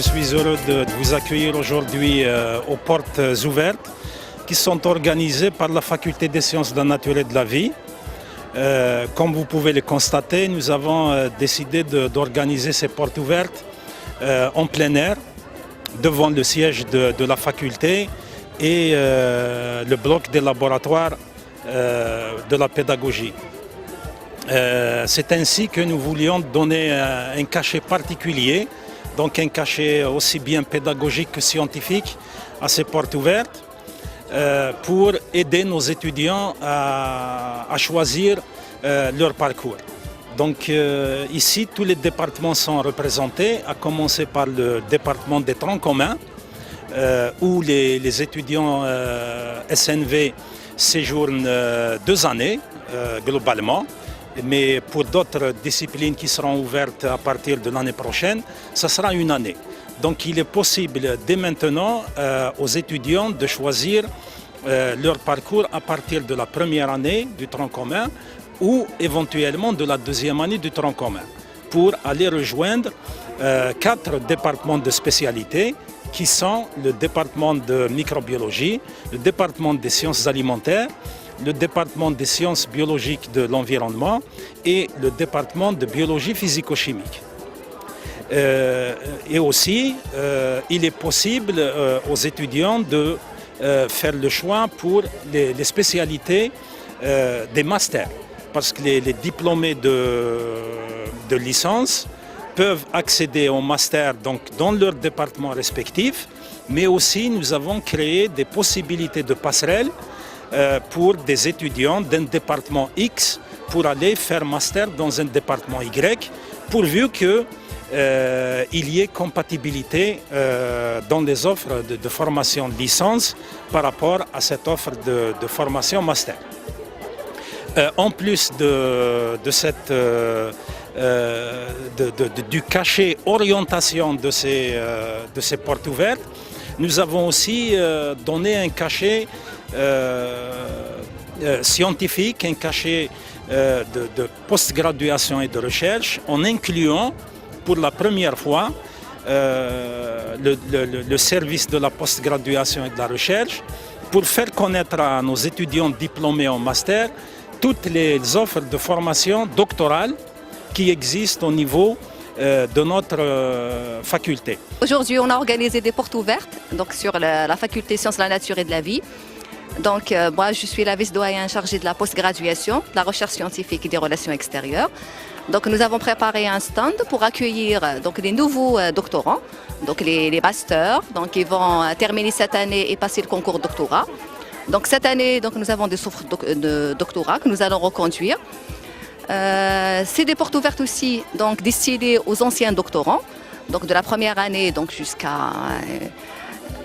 suis heureux de vous accueillir aujourd'hui aux portes ouvertes qui sont organisées par la Faculté des sciences de la nature et de la vie. Comme vous pouvez le constater, nous avons décidé d'organiser ces portes ouvertes en plein air devant le siège de la faculté et le bloc des laboratoires de la pédagogie. C'est ainsi que nous voulions donner un cachet particulier, donc un cachet aussi bien pédagogique que scientifique à ces portes ouvertes pour aider nos étudiants à choisir leur parcours. Donc ici, tous les départements sont représentés, à commencer par le département des troncs communs, où les étudiants SNV séjournent 2 années globalement. Mais pour d'autres disciplines qui seront ouvertes à partir de l'année prochaine, ce sera 1 année. Donc il est possible dès maintenant aux étudiants de choisir leur parcours à partir de la première année du tronc commun ou éventuellement de la 2e année du tronc commun pour aller rejoindre 4 départements de spécialité qui sont le département de microbiologie, le département des sciences alimentaires, le département des sciences biologiques de l'environnement et le département de biologie physico-chimique. Et aussi, il est possible aux étudiants de faire le choix pour les spécialités des masters, parce que les diplômés de licence peuvent accéder au master donc, dans leur département respectif, mais aussi nous avons créé des possibilités de passerelle pour des étudiants d'un département X pour aller faire master dans un département Y, pourvu qu'il y ait compatibilité dans les offres de formation de licence par rapport à cette offre de formation master. En plus du cachet orientation de ces portes ouvertes, nous avons aussi donné un cachet scientifique, un cachet de post-graduation et de recherche, en incluant pour la première fois le service de la post-graduation et de la recherche pour faire connaître à nos étudiants diplômés en master toutes les offres de formation doctorale qui existent au niveau de notre faculté. Aujourd'hui, on a organisé des portes ouvertes donc sur la faculté Sciences de la Nature et de la Vie. Donc, moi, je suis la vice-doyen chargée de la post-graduation, de la recherche scientifique et des relations extérieures. Donc, nous avons préparé un stand pour accueillir donc, les nouveaux doctorants, donc les masters, donc, qui vont terminer cette année et passer le concours doctorat. Donc, cette année, donc, nous avons des offres de doctorat que nous allons reconduire. C'est des portes ouvertes aussi donc, destinées aux anciens doctorants, donc de la première année jusqu'à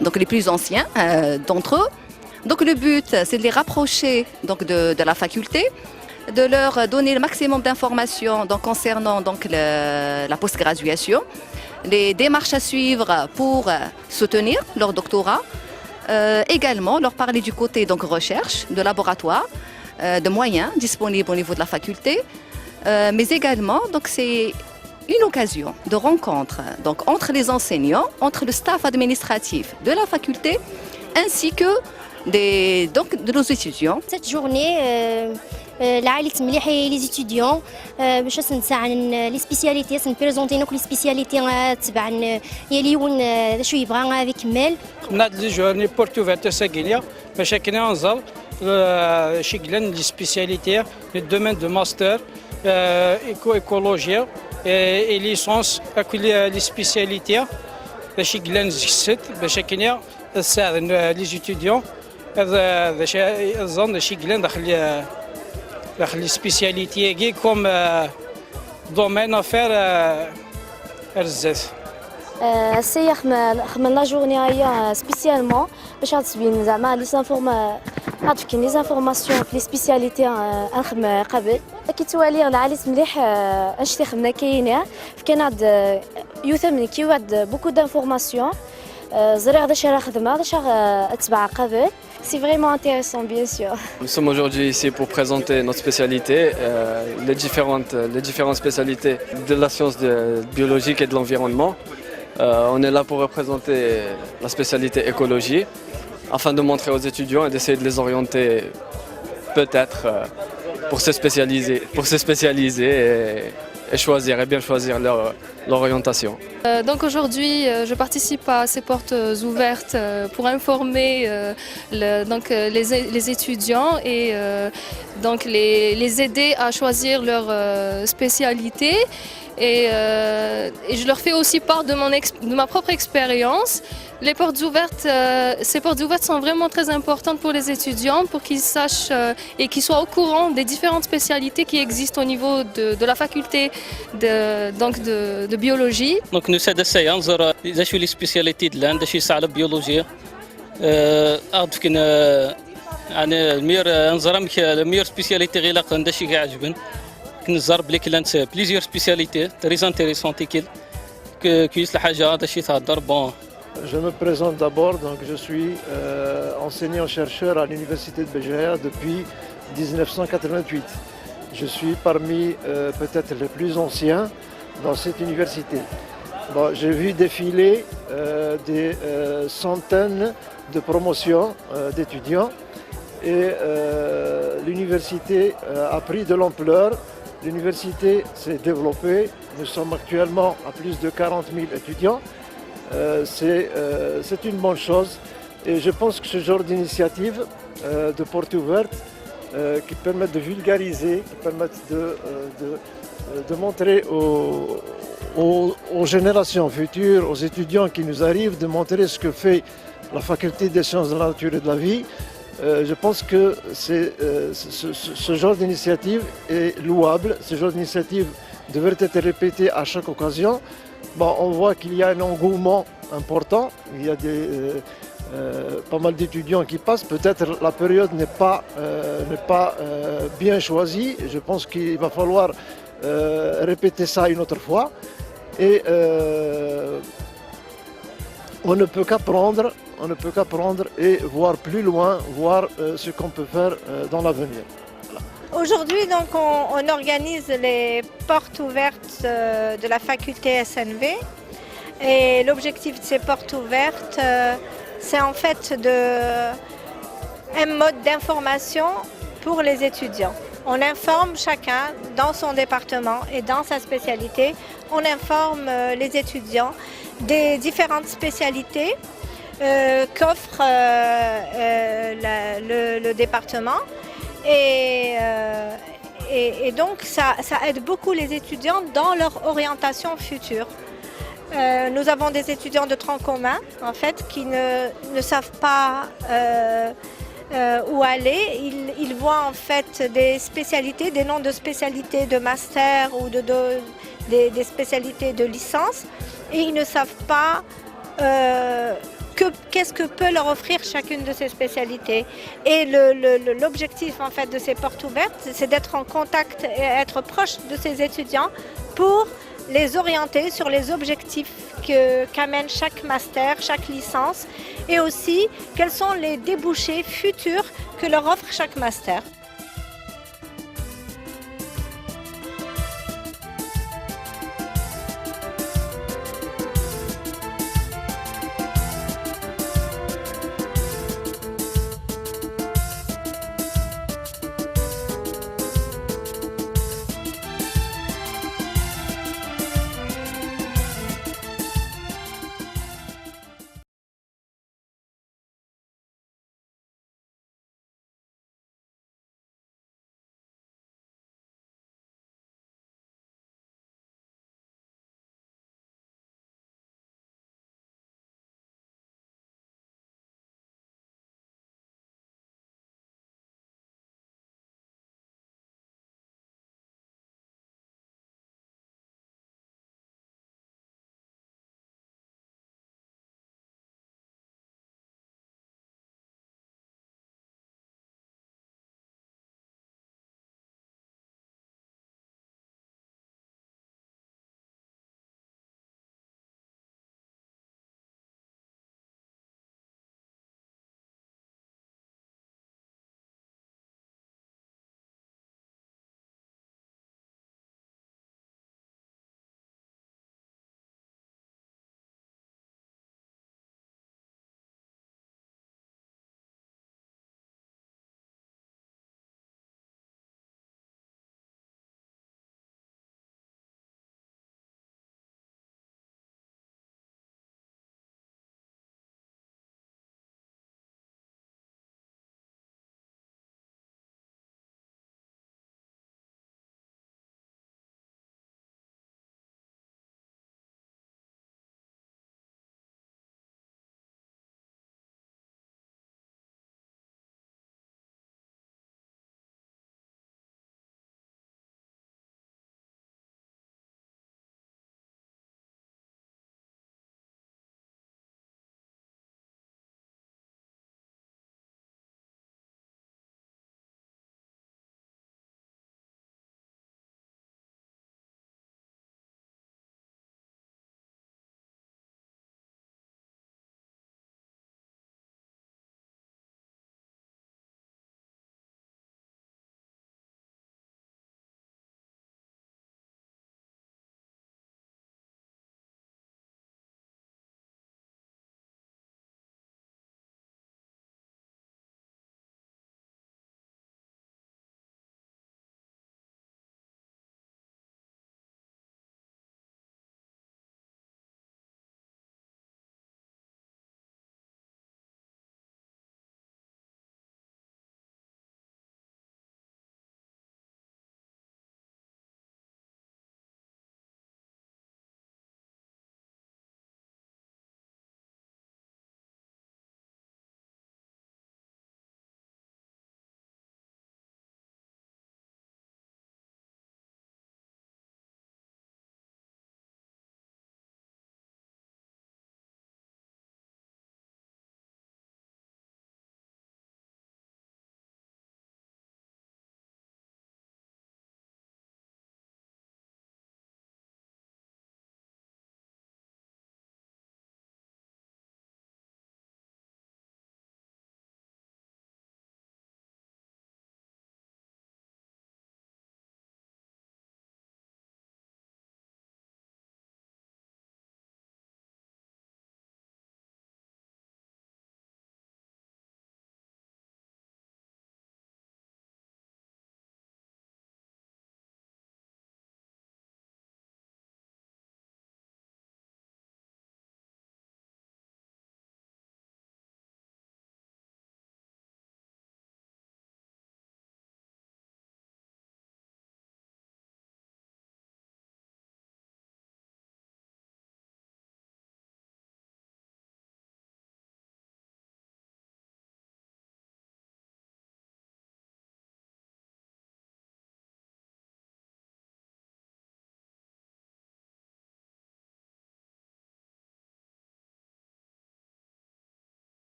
les plus anciens d'entre eux. Donc le but, c'est de les rapprocher donc, de la faculté, de leur donner le maximum d'informations concernant la post-graduation, les démarches à suivre pour soutenir leur doctorat, également leur parler du côté donc, recherche, de laboratoire, de moyens disponibles au niveau de la faculté, mais également c'est une occasion de rencontre donc, entre les enseignants, entre le staff administratif de la faculté, ainsi que de nos étudiants. Cette journée, العائلة مليحة les étudiants باش نساع لي سبيسياليتي نبريزونتي لي سبيسياليتي تبع يليون شو يبغى يكمل. ناد لي جورني بورت اوفيرت ساكينيا باش كنا نزال شي كلان لي سبيسياليتي لي دومين دو ماستر ايكولوجيا اي ليسونس لي سبيسياليتي باش كلان زكست باش كنا نساعد لي étudiants هذا الظن شي كلان داخل لي سبيسياليتي كوم دومين افير رزاز. السي خمم لا جورني هي سبيسيالمون باش تبين زعما لي عاد كاين لي زانفورماسيون في لي سبيسياليتي نخدم قبل كي توالي العاليت مليح اش خدمنا كاينه كاين عاد يثمن كي واحد بوكو دانفورماسيون زري هذا شي راه خدمه هذا شي اتبع قبل. C'est vraiment intéressant, bien sûr. Nous sommes aujourd'hui ici pour présenter notre spécialité, les différentes spécialités de la science biologique et de l'environnement. On est là pour représenter la spécialité écologie afin de montrer aux étudiants et d'essayer de les orienter peut-être pour se spécialiser et bien choisir leur orientation. Donc aujourd'hui, je participe à ces portes ouvertes pour informer les étudiants et donc les aider à choisir leur spécialité. Et je leur fais aussi part de ma propre expérience. Les portes ouvertes, ces portes ouvertes sont vraiment très importantes pour les étudiants, pour qu'ils sachent et qu'ils soient au courant des différentes spécialités qui existent au niveau de la faculté de biologie. Donc nous نسعى نزور إذا شو السبيسياليتي دلان داش يسعى البيولوجيا أعرف كن يعني الميور سبيسياليتي غير لاقن داش يعجبن نزار بلي كلانت بليزيور سبيسياليتي تري انتريسونتي كيس الحاجة داش يتهضر بون. Je me présente d'abord, donc je suis enseignant-chercheur à l'université de Béjaïa depuis 1988. Je suis parmi peut-être les plus anciens dans cette université. Bon, j'ai vu défiler des centaines de promotions d'étudiants et l'université a pris de l'ampleur. L'université s'est développée. Nous sommes actuellement à plus de 40 000 étudiants. C'est une bonne chose et je pense que ce genre d'initiative de portes ouvertes qui permettent de vulgariser, qui permettent de montrer aux générations futures, aux étudiants qui nous arrivent, de montrer ce que fait la faculté des sciences de la nature et de la vie. Je pense que ce genre d'initiative est louable, ce genre d'initiative devrait être répété à chaque occasion. Bon, on voit qu'il y a un engouement important, il y a pas mal d'étudiants qui passent. Peut-être la période n'est pas bien choisie. Je pense qu'il va falloir répéter ça une autre fois. Et on ne peut qu'apprendre et voir plus loin, voir ce qu'on peut faire dans l'avenir. Aujourd'hui, donc, on organise les portes ouvertes de la faculté SNV et l'objectif de ces portes ouvertes, c'est en fait un mode d'information pour les étudiants. On informe chacun dans son département et dans sa spécialité. On informe les étudiants des différentes spécialités qu'offre le département. Et donc ça aide beaucoup les étudiants dans leur orientation future. Nous avons des étudiants de tronc commun en fait qui ne savent pas où aller. Ils voient en fait des spécialités, des noms de spécialités de master ou des spécialités de licence et ils ne savent pas qu'est-ce que peut leur offrir chacune de ces spécialités. Et l'objectif en fait de ces portes ouvertes, c'est d'être en contact et être proche de ces étudiants pour les orienter sur les objectifs qu'amène chaque master, chaque licence et aussi quels sont les débouchés futurs que leur offre chaque master.